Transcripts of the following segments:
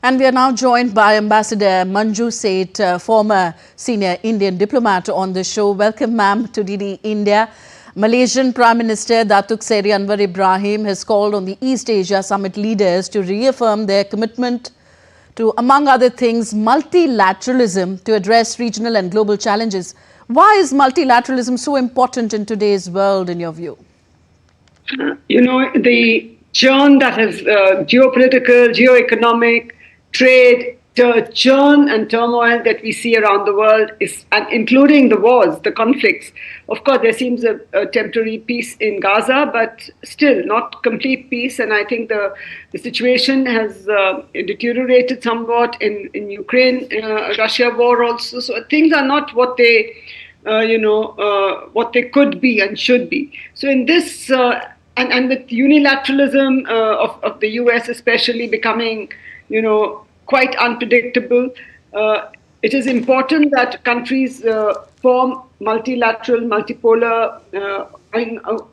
And we are now joined by Ambassador Manju Seth, former senior Indian diplomat on the show. Welcome, ma'am, to DD India. Malaysian Prime Minister Datuk Seri Anwar Ibrahim has called on the East Asia Summit leaders to reaffirm their commitment to, among other things, multilateralism to address regional and global challenges. Why is multilateralism so important in today's world, in your view? You know, the churn that has geopolitical, geoeconomic, trade, churn and turmoil that we see around the world, and including the wars, the conflicts. Of course, there seems a temporary peace in Gaza, but still not complete peace. And I think the situation has deteriorated somewhat in Ukraine, Russia war also. So things are not what they, what they could be and should be. So in this, and with unilateralism of the US especially becoming, quite unpredictable, it is important that countries form multilateral, multipolar,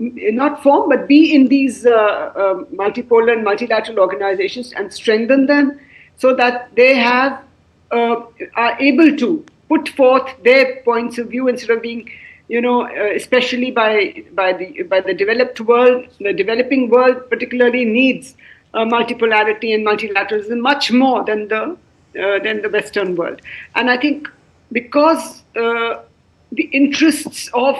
not form, but be in these multipolar and multilateral organizations and strengthen them so that they are able to put forth their points of view instead of being, especially by the developed world. The developing world particularly needs multipolarity and multilateralism much more than the Western world. And I think because the interests of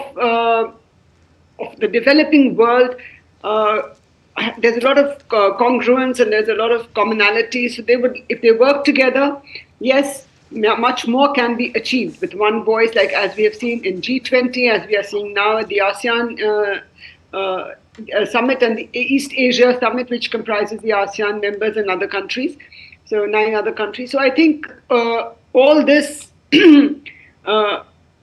the developing world, there's a lot of congruence and there's a lot of commonality. So if they work together, yes, much more can be achieved with one voice, like as we have seen in G20, as we are seeing now at the ASEAN Summit and the East Asia Summit, which comprises the ASEAN members and other countries, so 9 other countries. So I think all this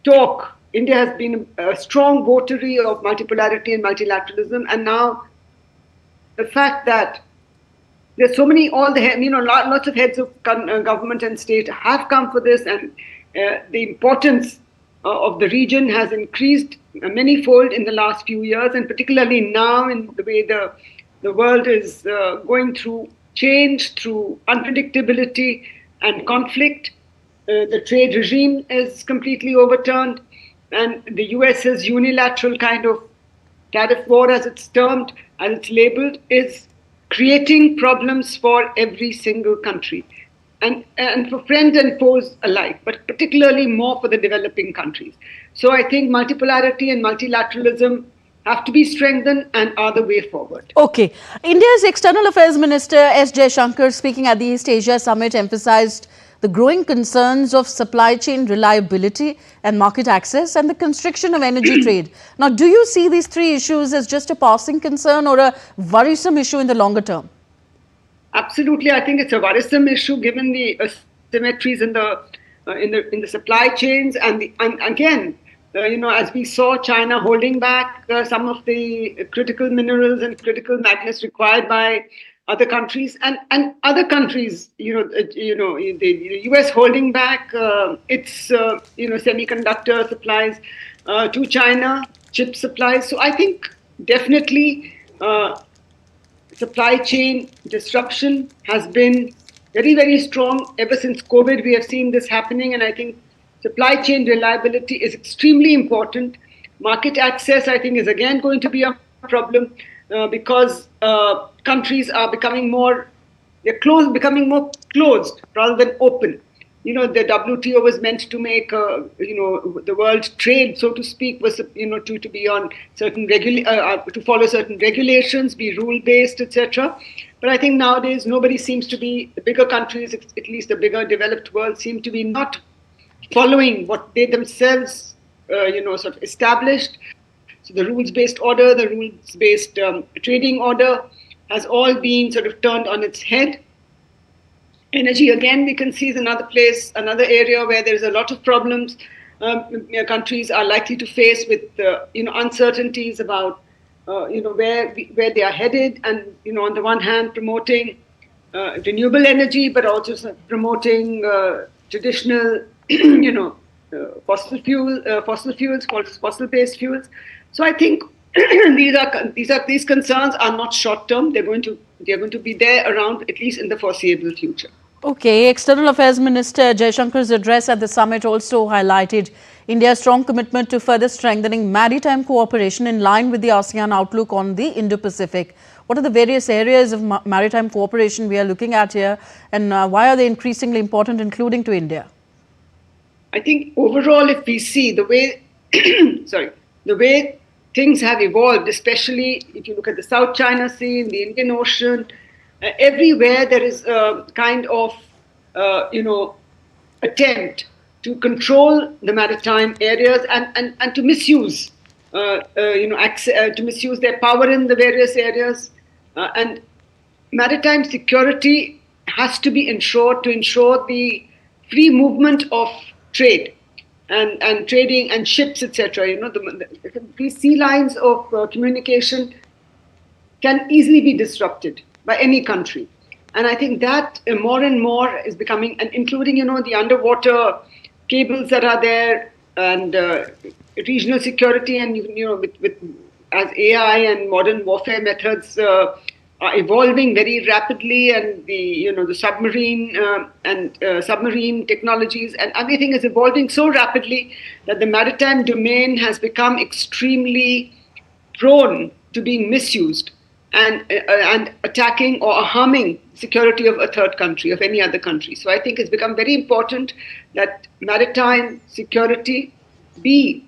talk, India has been a strong votary of multipolarity and multilateralism, and now the fact that there's so many, lots of heads of government and state have come for this, and the importance of the region has increased manyfold in the last few years, and particularly now in the way the world is going through change, through unpredictability and conflict. The trade regime is completely overturned, and the US's unilateral kind of tariff war, as it's termed, as it's labeled, is creating problems for every single country. And for friends and foes alike, but particularly more for the developing countries. So I think multipolarity and multilateralism have to be strengthened and are the way forward. Okay. India's External Affairs Minister S. Jaishankar, speaking at the East Asia Summit, emphasized the growing concerns of supply chain reliability and market access and the constriction of energy trade. Now, do you see these 3 issues as just a passing concern or a worrisome issue in the longer term? Absolutely, I think it's a worrisome issue given the asymmetries in the supply chains, and again, as we saw China holding back some of the critical minerals and critical magnets required by other countries, and other countries, the US holding back its semiconductor supplies to China, chip supplies. So I think definitely. Supply chain disruption has been very, very strong. Ever since COVID, we have seen this happening. And I think supply chain reliability is extremely important. Market access, I think, is again going to be a problem because countries are becoming more closed rather than open. The WTO was meant to make, the world trade, so to speak, was, to be on certain to follow certain regulations, be rule-based, etc. But I think nowadays nobody seems to be, the bigger countries, at least the bigger developed world, seem to be not following what they themselves, sort of established. So the rules-based order, the rules-based trading order has all been sort of turned on its head. Energy, again, we can see is another area where there's a lot of problems countries are likely to face with, uncertainties about, where they are headed. And, on the one hand, promoting renewable energy, but also promoting traditional, fossil fuels, fossil-based fuels. So I think these concerns are not short-term. They're going to be there around, at least in the foreseeable future. Okay, External Affairs Minister Jaishankar's address at the summit also highlighted India's strong commitment to further strengthening maritime cooperation in line with the ASEAN outlook on the Indo-Pacific. What are the various areas of maritime cooperation we are looking at here, and why are they increasingly important, including to India? I think overall, if we see the way, the way things have evolved, especially if you look at the South China Sea, the Indian Ocean, everywhere there is a kind of, attempt to control the maritime areas and to misuse, to misuse their power in the various areas. And maritime security has to be ensured to ensure the free movement of trade and trading and ships, etc. These sea lines of communication can easily be disrupted by any country. And I think that more and more is becoming, and including, the underwater cables that are there and regional security and, with as AI and modern warfare methods are evolving very rapidly, and the submarine and submarine technologies and everything is evolving so rapidly that the maritime domain has become extremely prone to being misused and attacking or harming security of a third country, of any other country. So I think it's become very important that maritime security be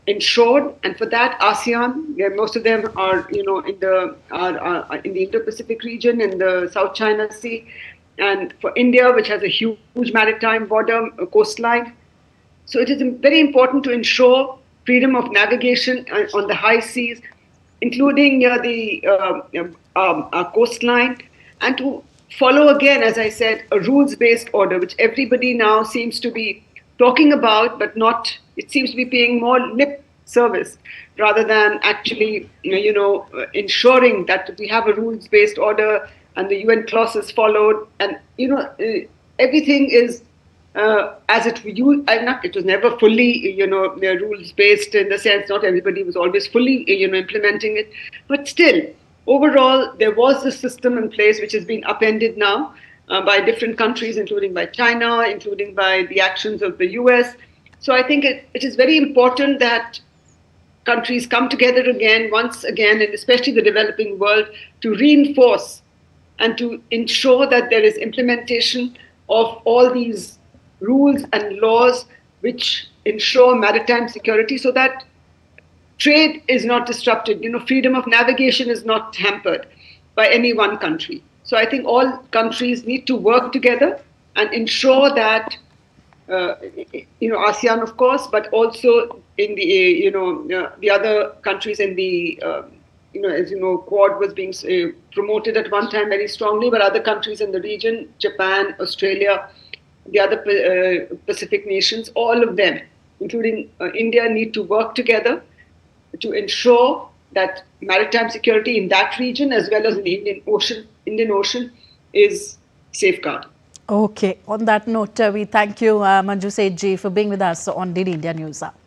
ensured, and for that ASEAN, where most of them are in the Indo-Pacific region, in the South China Sea, and for India, which has a huge maritime border coastline. So it is very important to ensure freedom of navigation on the high seas, including the coastline, and to follow again, as I said, a rules-based order, which everybody now seems to be talking about, but not. It seems to be paying more lip service rather than actually, ensuring that we have a rules-based order and the UN clauses followed, and everything is as it used. It was never fully, rules-based in the sense. Not everybody was always fully, implementing it, but still, overall, there was a system in place which has been upended now by different countries, including by China, including by the actions of the US. So I think it is very important that countries come together again, once again, and especially the developing world, to reinforce and to ensure that there is implementation of all these rules and laws which ensure maritime security, so that trade is not disrupted, freedom of navigation is not hampered by any one country. So I think all countries need to work together and ensure that, ASEAN, of course, but also in the, the other countries in the, as you know, Quad was being promoted at one time very strongly, but other countries in the region, Japan, Australia, the other Pacific nations, all of them, including India, need to work together to ensure that maritime security in that region, as well as in the Indian Ocean, is safeguarded. Okay. On that note, we thank you, Manju Seth ji, for being with us on DD India News.